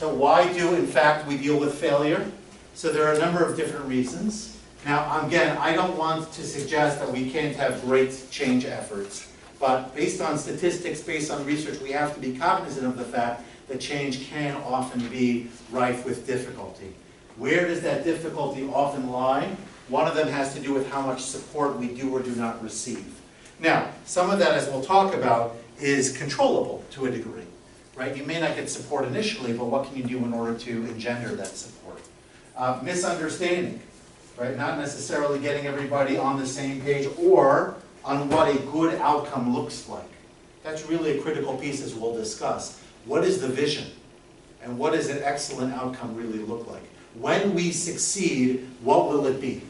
So why do, in fact, we deal with failure? So there are a number of different reasons. Now, again, I don't want to suggest that we can't have great change efforts, but based on statistics, based on research, we have to be cognizant of the fact that change can often be rife with difficulty. Where does that difficulty often lie? One of them has to do with how much support we do or do not receive. Now, some of that, as we'll talk about, is controllable to a degree, right? You may not get support initially, but what can you do in order to engender that support? Misunderstanding, right? Not necessarily getting everybody on the same page or on what a good outcome looks like. That's really a critical piece, as we'll discuss. What is the vision? And what does an excellent outcome really look like? When we succeed, what will it be?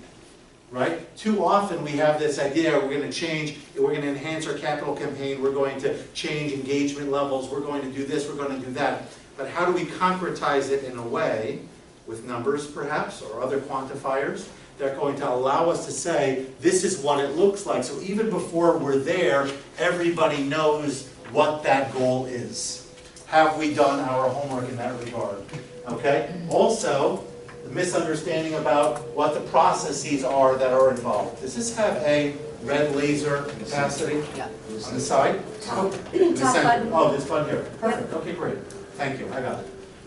Right? Too often we have this idea, we're going to change, we're going to enhance our capital campaign, we're going to change engagement levels, we're going to do this, we're going to do that. But how do we concretize it in a way, with numbers perhaps, or other quantifiers, that are going to allow us to say, this is what it looks like. So even before we're there, everybody knows what that goal is. Have we done our homework in that regard? Okay? Also, the misunderstanding about what the processes are that are involved. Does this have a red laser capacity? Yeah. On the side? Top, In the top center. button. Oh, this button here. Perfect. Okay, great. Thank you. I got it.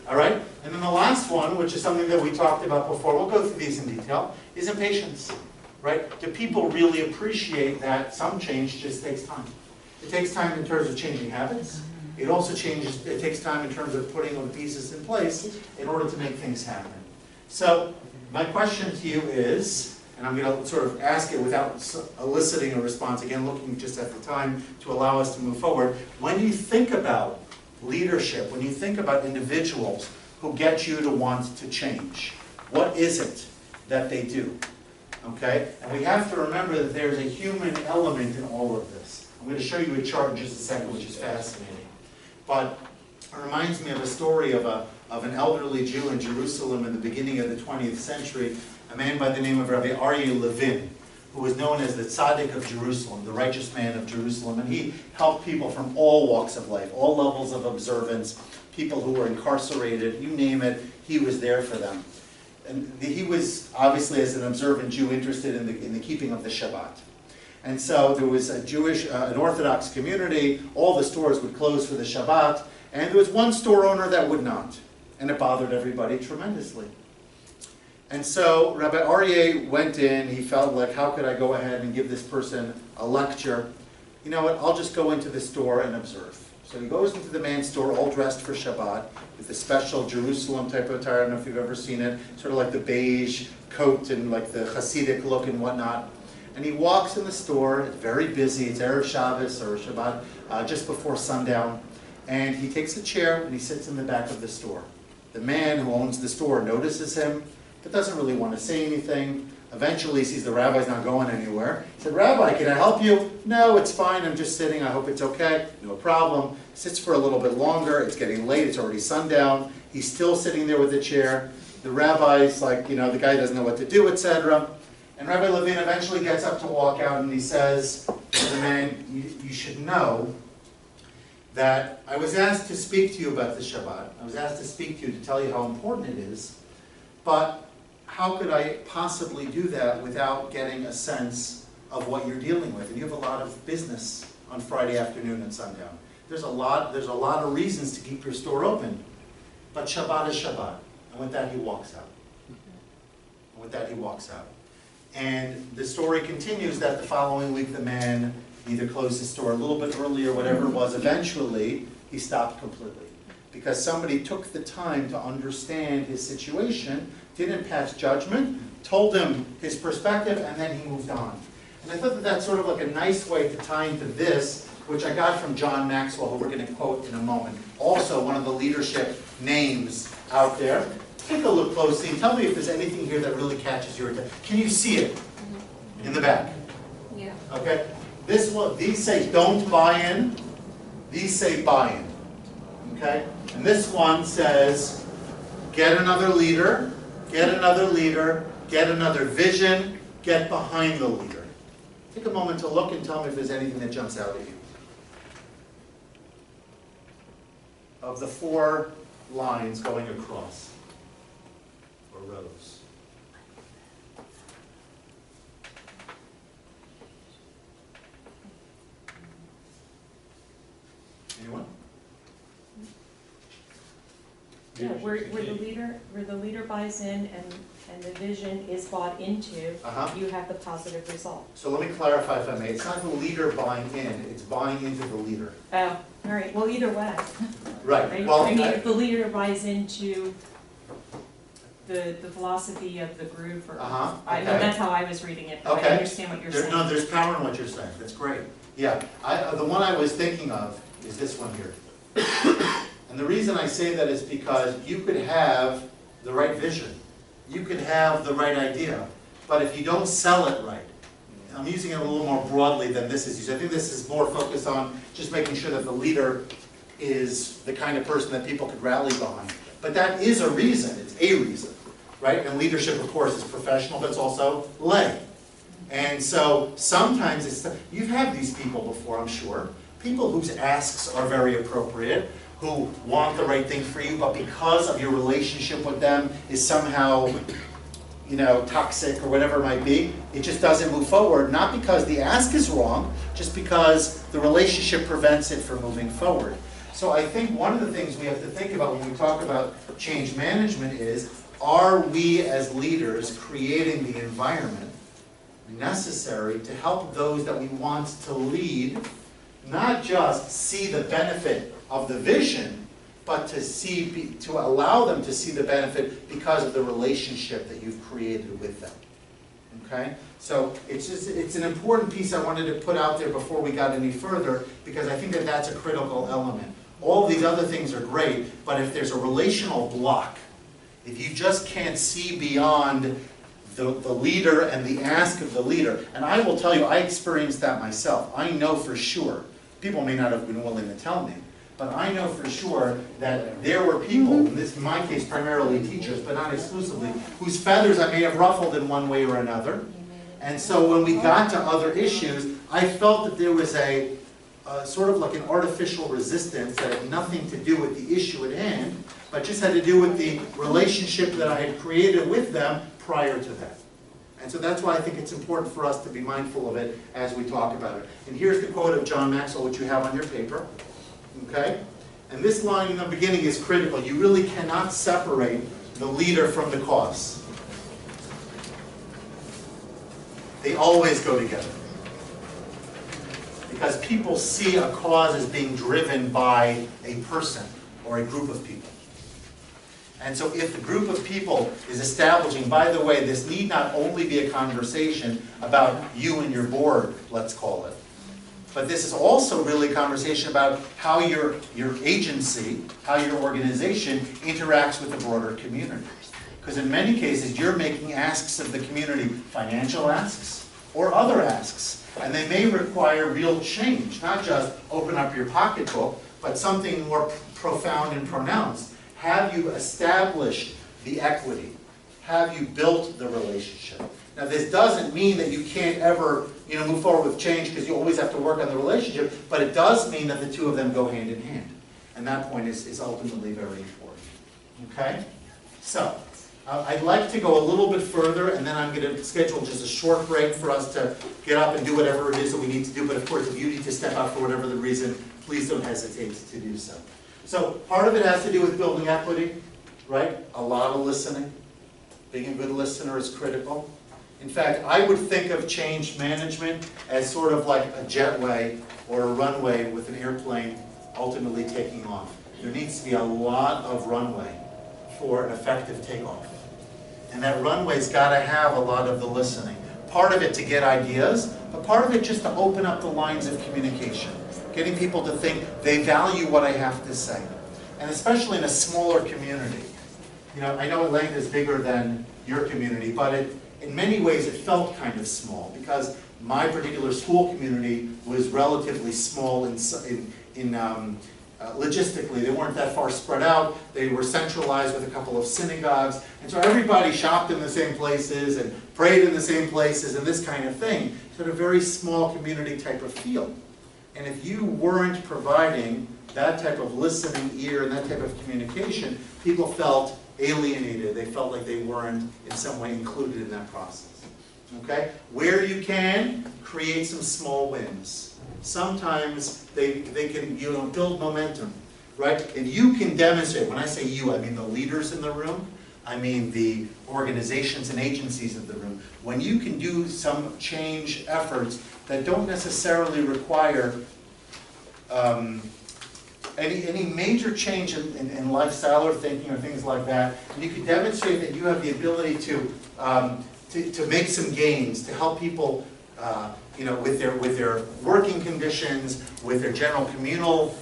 All right? And then the last one, which is something that we talked about before, we'll go through these in detail, is impatience. Right? Do people really appreciate that some change just takes time? It takes time in terms of changing habits. It also takes time in terms of putting the pieces in place in order to make things happen. So my question to you is, and I'm going to sort of ask it without eliciting a response, again looking just at the time to allow us to move forward. When you think about leadership, when you think about individuals who get you to want to change, what is it that they do? Okay? And we have to remember that there's a human element in all of this. I'm going to show you a chart in just a second, which is fascinating. But it reminds me of a story of an elderly Jew in Jerusalem in the beginning of the 20th century, a man by the name of Rabbi Aryeh Levin, who was known as the Tzaddik of Jerusalem, the righteous man of Jerusalem. And he helped people from all walks of life, all levels of observance, people who were incarcerated, you name it, he was there for them. And he was, obviously, as an observant Jew, interested in the keeping of the Shabbat. And so there was an Orthodox community, all the stores would close for the Shabbat, and there was one store owner that would not. And it bothered everybody tremendously. And so Rabbi Aryeh went in, he felt like, how could I go ahead and give this person a lecture? You know what, I'll just go into the store and observe. So he goes into the man's store all dressed for Shabbat with a special Jerusalem type of attire. I don't know if you've ever seen it, sort of like the beige coat and like the Hasidic look and whatnot. And he walks in the store, it's very busy, it's Erev Shabbos or Shabbat, just before sundown. And he takes a chair and he sits in the back of the store. The man who owns the store notices him, but doesn't really want to say anything. Eventually he sees the rabbi's not going anywhere. He said, Rabbi, can I help you? No, it's fine, I'm just sitting, I hope it's okay. No problem. Sits for a little bit longer, it's getting late, it's already sundown. He's still sitting there with the chair. The rabbi's like, you know, the guy doesn't know what to do, etc. And Rabbi Levin eventually gets up to walk out and he says to the man, you should know that I was asked to speak to you about the Shabbat. I was asked to speak to you to tell you how important it is. But how could I possibly do that without getting a sense of what you're dealing with? And you have a lot of business on Friday afternoon and sundown. There's a lot of reasons to keep your store open. But Shabbat is Shabbat. And with that he walks out. And the story continues that the following week the man either closed his store a little bit earlier, whatever it was. Eventually, he stopped completely. Because somebody took the time to understand his situation, didn't pass judgment, told him his perspective, and then he moved on. And I thought that that's sort of like a nice way to tie into this, which I got from John Maxwell, who we're going to quote in a moment. Also, one of the leadership names out there. Take a look closely and tell me if there's anything here that really catches your attention. Can you see it in the back? Yeah. Okay. This one, these say don't buy in. These say buy in. Okay. And this one says get another leader, get another leader, get another vision, get behind the leader. Take a moment to look and tell me if there's anything that jumps out at you. Of the four lines going across, or rows. Anyone? Yeah, where the leader buys in and the vision is bought into, you have the positive result. So let me clarify if I may. It's not the leader buying in, it's buying into the leader. Oh, all right, well, either way. Right. Well, I mean, if the leader buys into the philosophy of the group, or, I mean, that's how I was reading it, but I understand what you're saying. No, there's power in what you're saying. That's great. Yeah, the one I was thinking of is this one here. And the reason I say that is because you could have the right vision. You could have the right idea. But if you don't sell it right, I'm using it a little more broadly than this is used. I think this is more focused on just making sure that the leader is the kind of person that people could rally behind. But that is a reason. It's a reason, right? And leadership, of course, is professional, but it's also lay. And so sometimes you've had these people before, I'm sure. People whose asks are very appropriate, who want the right thing for you, but because of your relationship with them is somehow, toxic or whatever it might be, it just doesn't move forward. Not because the ask is wrong, just because the relationship prevents it from moving forward. So I think one of the things we have to think about when we talk about change management is, are we as leaders creating the environment necessary to help those that we want to lead, not just see the benefit of the vision, but to allow them to see the benefit because of the relationship that you've created with them. Okay? So it's an important piece I wanted to put out there before we got any further, because I think that that's a critical element. All these other things are great, but if there's a relational block, if you just can't see beyond the leader and the ask of the leader, and I will tell you, I experienced that myself. I know for sure, people may not have been willing to tell me, but I know for sure that there were people, in this, in my case primarily teachers, but not exclusively, whose feathers I may have ruffled in one way or another. And so when we got to other issues, I felt that there was a sort of like an artificial resistance that had nothing to do with the issue at hand, but just had to do with the relationship that I had created with them prior to that. And so that's why I think it's important for us to be mindful of it as we talk about it. And here's the quote of John Maxwell, which you have on your paper. Okay? And this line in the beginning is critical. You really cannot separate the leader from the cause. They always go together. Because people see a cause as being driven by a person or a group of people. And so if the group of people is establishing, by the way, this need not only be a conversation about you and your board, let's call it, but this is also really a conversation about how your agency, how your organization interacts with the broader community. Because in many cases, you're making asks of the community, financial asks or other asks. And they may require real change, not just open up your pocketbook, but something more profound and pronounced. Have you established the equity? Have you built the relationship? Now this doesn't mean that you can't ever move forward with change because you always have to work on the relationship, but it does mean that the two of them go hand in hand. And that point is ultimately very important. Okay? So, I'd like to go a little bit further, and then I'm going to schedule just a short break for us to get up and do whatever it is that we need to do. But of course, if you need to step out for whatever the reason, please don't hesitate to do so. So part of it has to do with building equity, right? A lot of listening. Being a good listener is critical. In fact, I would think of change management as sort of like a jetway or a runway with an airplane ultimately taking off. There needs to be a lot of runway for an effective takeoff. And that runway's got to have a lot of the listening. Part of it to get ideas, but part of it just to open up the lines of communication. Getting people to think they value what I have to say. And especially in a smaller community. I know Atlanta is bigger than your community, but in many ways it felt kind of small because my particular school community was relatively small logistically. They weren't that far spread out. They were centralized with a couple of synagogues. And so everybody shopped in the same places and prayed in the same places and this kind of thing. Sort of very small community type of feel. And if you weren't providing that type of listening ear and that type of communication, people felt alienated. They felt like they weren't in some way included in that process. Okay? Where you can, create some small wins. Sometimes they can build momentum, right? And you can demonstrate, when I say you, I mean the leaders in the room, I mean the organizations and agencies of the room. When you can do some change efforts that don't necessarily require any major change in lifestyle or thinking or things like that, and you can demonstrate that you have the ability to make some gains, to help people with their working conditions, with their general communal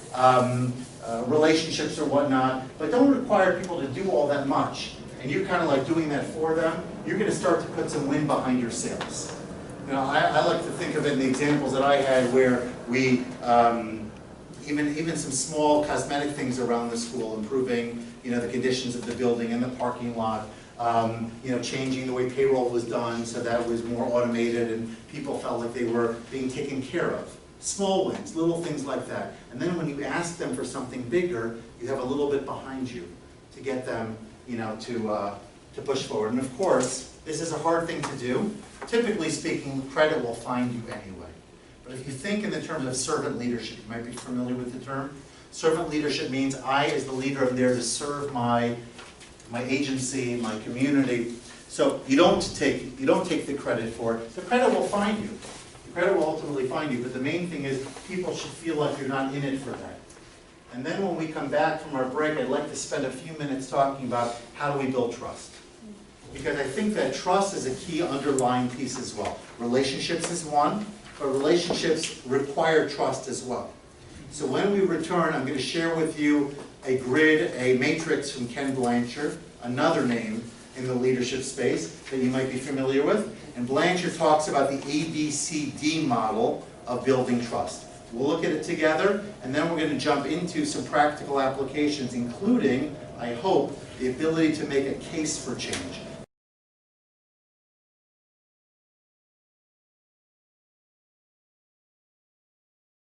relationships or whatnot, but don't require people to do all that much. And you're kind of like doing that for them, you're going to start to put some wind behind your sails. I like to think of it in the examples that I had where we, even some small cosmetic things around the school, improving the conditions of the building and the parking lot, changing the way payroll was done so that it was more automated and people felt like they were being taken care of. Small wins, little things like that. And then when you ask them for something bigger, you have a little bit behind you to get them to push forward. And of course, this is a hard thing to do. Typically speaking, credit will find you anyway. But if you think in the terms of servant leadership, you might be familiar with the term. Servant leadership means I, as the leader, am there to serve my agency, my community. So you don't take the credit for it. The credit will find you. The credit will ultimately find you. But the main thing is people should feel like you're not in it for that. And then when we come back from our break, I'd like to spend a few minutes talking about how do we build trust. Because I think that trust is a key underlying piece as well. Relationships is one, but relationships require trust as well. So when we return, I'm going to share with you a grid, a matrix from Ken Blanchard, another name in the leadership space that you might be familiar with. And Blanchard talks about the ABCD model of building trust. We'll look at it together, and then we're going to jump into some practical applications, including, I hope, the ability to make a case for change.